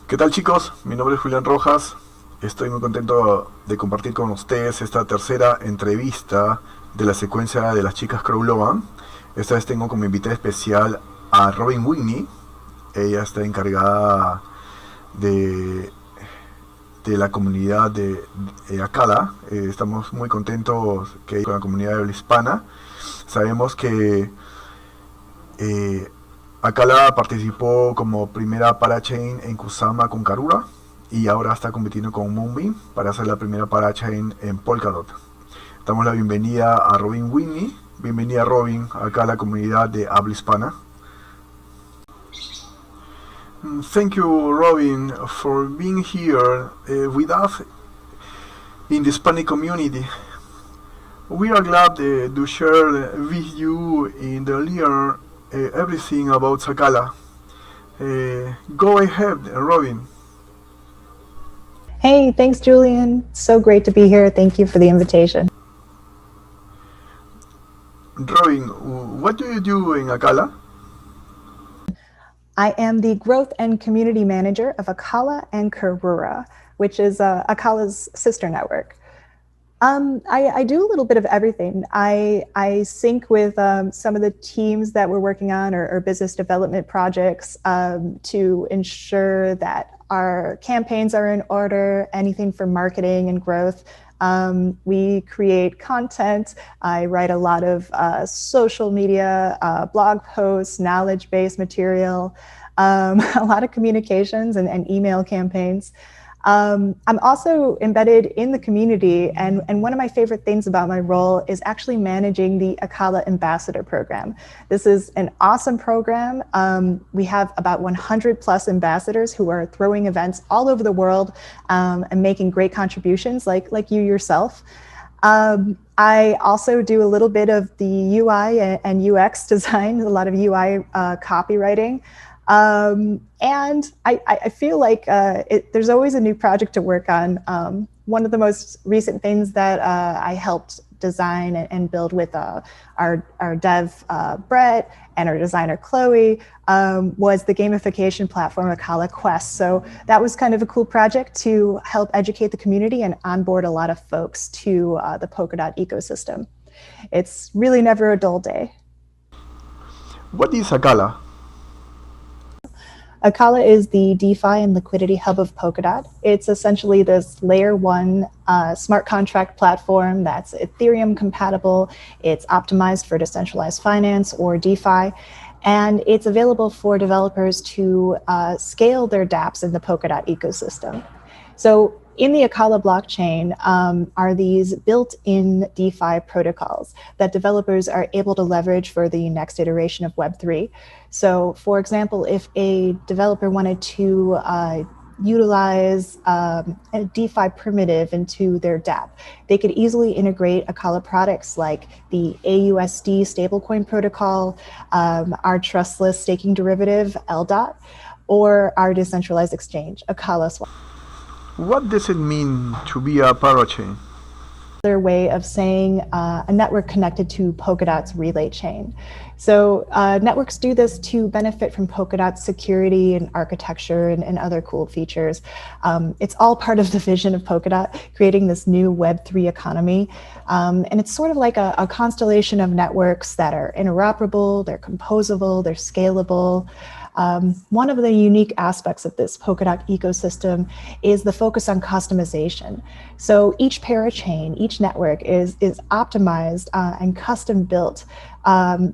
¿Qué tal, chicos? Mi nombre es Julián Rojas. Estoy muy contento de compartir con ustedes esta tercera entrevista de la secuencia de las chicas crowdloan. Esta vez tengo como invitada especial a Whitney. Ella está encargada de, de la comunidad de Acala. Estamos muy contentos que con la comunidad hispana. Sabemos que eh, Acala participó como primera parachain en Kusama con Karura y ahora está compitiendo con Moonbeam para hacer la primera parachain en Polkadot. Damos la bienvenida a Whitney. Bienvenida, Robin, acá a la comunidad de habla hispana. Thank you, Robin, for being here with us in the Hispanic community. We are glad to share with you in the learn everything about Akala. Go ahead, Robin. Hey, thanks, Julian. So great to be here. Thank you for the invitation. Robin, what do you do in Akala? I am the Growth and Community Manager of Acala and Karura, which is Akala's sister network. I do a little bit of everything. I sync with some of the teams that we're working on or business development projects to ensure that our campaigns are in order, anything for marketing and growth. We create content. I write a lot of social media, blog posts, knowledge-based material, a lot of communications and email campaigns. I'm also embedded in the community, and one of my favorite things about my role is actually managing the Akala Ambassador Program. This is an awesome program. We have about 100 plus ambassadors who are throwing events all over the world and making great contributions like you yourself. I also do a little bit of the UI and UX design, a lot of UI copywriting. And I feel like there's always a new project to work on. One of the most recent things that I helped design and build with our dev Brett and our designer Chloe was the gamification platform Akala Quest. So that was kind of a cool project to help educate the community and onboard a lot of folks to the Polkadot ecosystem. It's really never a dull day. What is Akala? Akala is the DeFi and liquidity hub of Polkadot. It's essentially this layer one smart contract platform that's Ethereum compatible. It's optimized for decentralized finance or DeFi, and it's available for developers to scale their dApps in the Polkadot ecosystem. So in the Akala blockchain are these built-in DeFi protocols that developers are able to leverage for the next iteration of Web3. So for example, if a developer wanted to utilize a DeFi primitive into their dApp, they could easily integrate Akala products like the AUSD stablecoin protocol, our trustless staking derivative, LDOT, or our decentralized exchange, Akala Swap. What does it mean to be a parachain? Their way of saying a network connected to Polkadot's relay chain. So networks do this to benefit from Polkadot's security and architecture and other cool features. It's all part of the vision of Polkadot, creating this new Web3 economy. And it's sort of like a constellation of networks that are interoperable, they're composable, they're scalable. One of the unique aspects of this Polkadot ecosystem is the focus on customization. So each parachain, each network is optimized and custom built.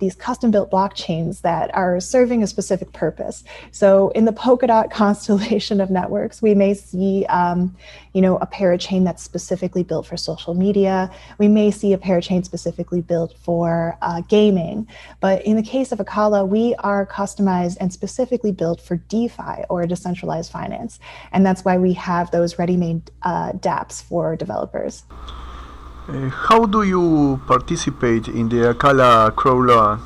These custom built blockchains that are serving a specific purpose. So in the Polkadot constellation of networks, we may see a parachain that's specifically built for social media. We may see a parachain specifically built for gaming. But in the case of Akala, we are customized and specifically built for DeFi or decentralized finance. And that's why we have those ready-made dApps for developers. How do you participate in the Akala crowdloan?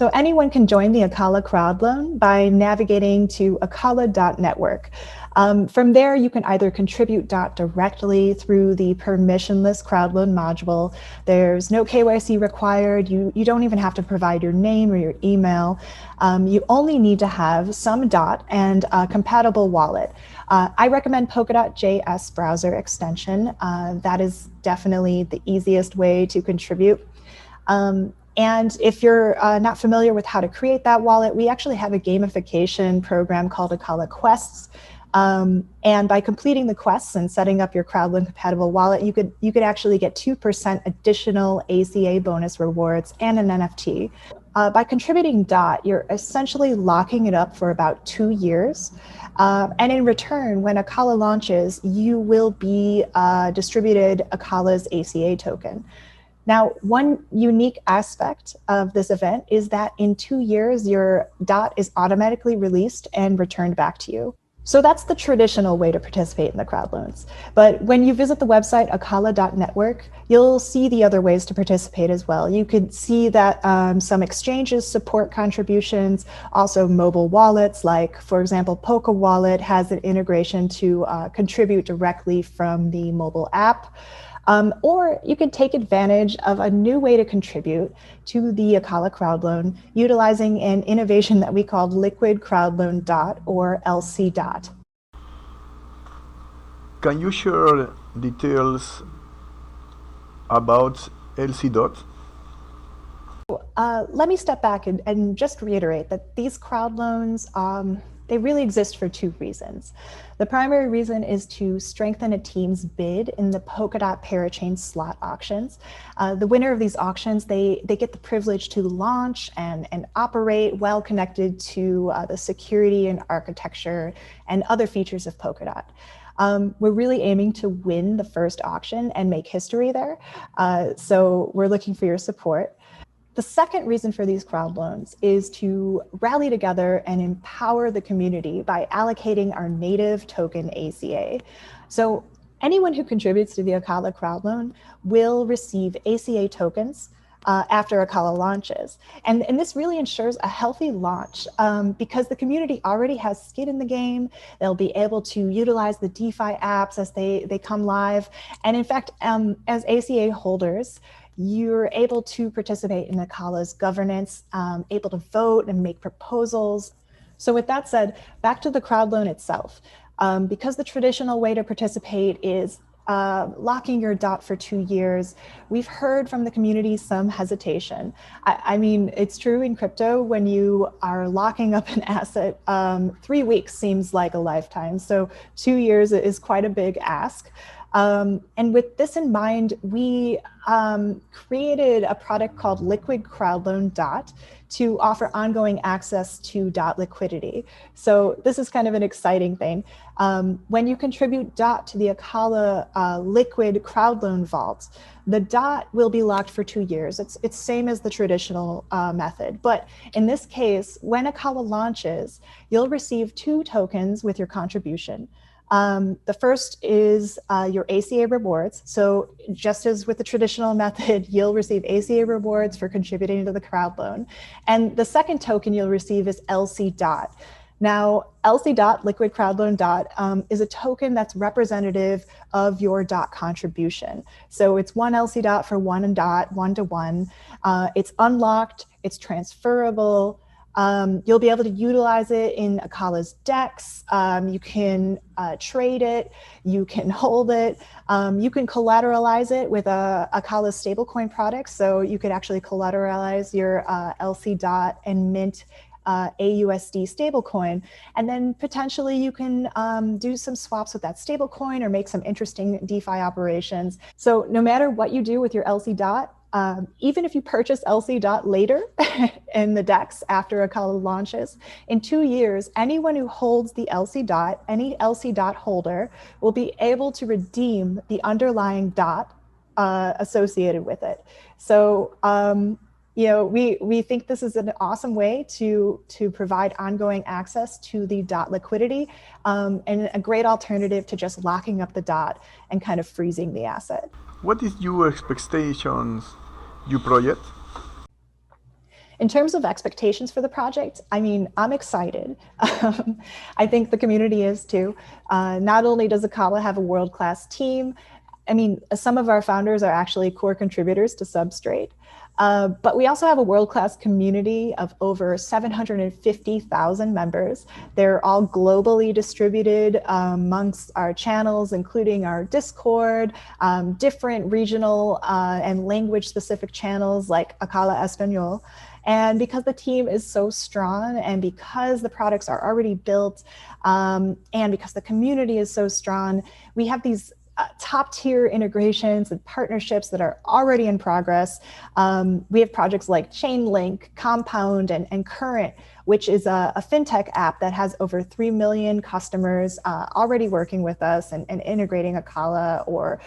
So anyone can join the Acala crowdloan by navigating to acala.network. From there, you can either contribute DOT directly through the permissionless crowdloan module. There's no KYC required. You don't even have to provide your name or your email. You only need to have some DOT and a compatible wallet. I recommend Polkadot JS browser extension. That is definitely the easiest way to contribute. And if you're not familiar with how to create that wallet, we actually have a gamification program called Akala Quests. And by completing the quests and setting up your crowdloan compatible wallet, you could actually get 2% additional ACA bonus rewards and an NFT. By contributing DOT, you're essentially locking it up for about 2 years. And in return, when Akala launches, you will be distributed Akala's ACA token. Now, one unique aspect of this event is that in 2 years, your DOT is automatically released and returned back to you. So that's the traditional way to participate in the crowdloans. But when you visit the website acala.network, you'll see the other ways to participate as well. You could see that some exchanges support contributions, also mobile wallets, like, for example, Polka Wallet has an integration to contribute directly from the mobile app. Or you can take advantage of a new way to contribute to the Akala crowdloan, utilizing an innovation that we called liquid crowdloan DOT or LC DOT. Can you share details about LC DOT? Let me step back and just reiterate that these crowdloans, they really exist for 2 reasons. The primary reason is to strengthen a team's bid in the Polkadot parachain slot auctions. The winner of these auctions, they get the privilege to launch and operate well connected to the security and architecture and other features of Polkadot. We're really aiming to win the first auction and make history there. So we're looking for your support. The second reason for these crowdloans is to rally together and empower the community by allocating our native token ACA. So anyone who contributes to the Akala crowdloan will receive ACA tokens after Akala launches. And this really ensures a healthy launch because the community already has skin in the game. They'll be able to utilize the DeFi apps as they come live. And in fact, as ACA holders, you're able to participate in Akala's governance, able to vote and make proposals. So with that said, back to the crowdloan itself. Because the traditional way to participate is locking your DOT for 2 years, we've heard from the community some hesitation. I mean, it's true in crypto, when you are locking up an asset, 3 weeks seems like a lifetime. So 2 years is quite a big ask. And with this in mind, we created a product called Liquid Crowdloan DOT to offer ongoing access to DOT liquidity. So this is kind of an exciting thing. When you contribute DOT to the Akala Liquid Crowdloan Vault, the DOT will be locked for 2 years. It's same as the traditional method. But in this case, when Akala launches, you'll receive 2 tokens with your contribution. The first is your ACA rewards. So just as with the traditional method, you'll receive ACA rewards for contributing to the crowdloan. And the second token you'll receive is LC DOT. Now, LC DOT, Liquid Crowdloan DOT, is a token that's representative of your DOT contribution. So it's 1 LC DOT for 1 DOT, 1-to-1. It's unlocked, it's transferable. You'll be able to utilize it in Akala's DEX. You can trade it, you can hold it, you can collateralize it with Akala's stablecoin products. So you could actually collateralize your LC DOT and mint AUSD stablecoin. And then potentially you can do some swaps with that stablecoin or make some interesting DeFi operations. So no matter what you do with your LC DOT, even if you purchase LC DOT later in the DEX after Akala launches, in 2 years, anyone who holds the LC DOT, any LC DOT holder, will be able to redeem the underlying DOT associated with it. So, you know, we think this is an awesome way to provide ongoing access to the DOT liquidity and a great alternative to just locking up the DOT and kind of freezing the asset. What is your expectations, your project? In terms of expectations for the project, I mean, I'm excited. I think the community is too. Not only does Akala have a world-class team, I mean, some of our founders are actually core contributors to Substrate. But we also have a world-class community of over 750,000 members. They're all globally distributed amongst our channels, including our Discord, different regional and language-specific channels like Acala Espanol. And because the team is so strong and because the products are already built and because the community is so strong, we have these top tier integrations and partnerships that are already in progress. We have projects like Chainlink, Compound, and Current, which is a fintech app that has over 3 million customers already working with us and integrating Akala or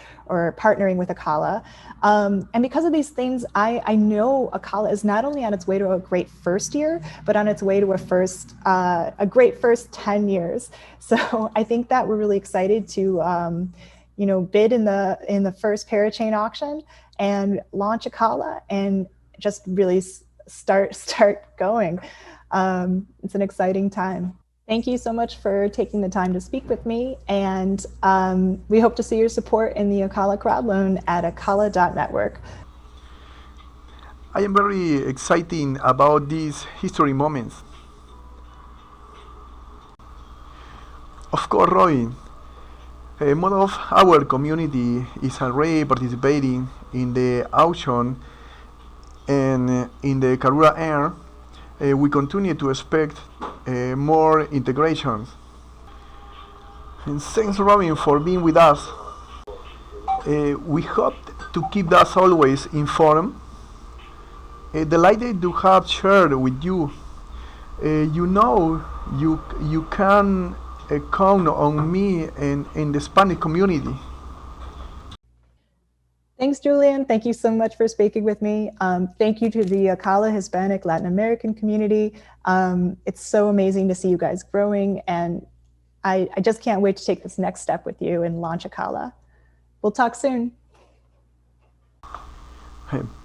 partnering with Akala. And because of these things, I know Akala is not only on its way to a great first year, but on its way to a great first 10 years. So I think that we're really excited to bid in the first parachain auction and launch Akala and just really start going. It's an exciting time. Thank you so much for taking the time to speak with me, and we hope to see your support in the Acala crowdloan at acala.network. I am very excited about these history moments. Of course, Robin. Most of our community is already participating in the auction and in the Karura Air. We continue to expect more integrations. And thanks, Robin, for being with us. We hope to keep us always informed. Delighted to have shared with you. You can count on me and in the Spanish community. Thanks, Julian. Thank you so much for speaking with me. Thank you to the Acala Hispanic Latin American community. It's so amazing to see you guys growing, and I just can't wait to take this next step with you and launch Akala. We'll talk soon.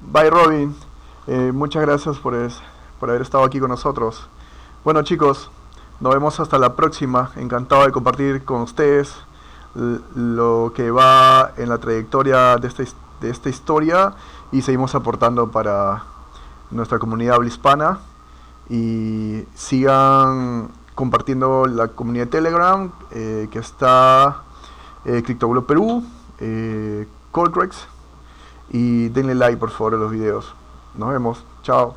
Bye, Robin. Muchas gracias por haber estado aquí con nosotros. Bueno, chicos, nos vemos hasta la próxima. Encantado de compartir con ustedes lo que va en la trayectoria de esta historia, y seguimos aportando para nuestra comunidad hispana. Y sigan compartiendo la comunidad de Telegram, que está CryptoGlobe Perú, Coltrex, y denle like por favor a los videos. Nos vemos. Chao.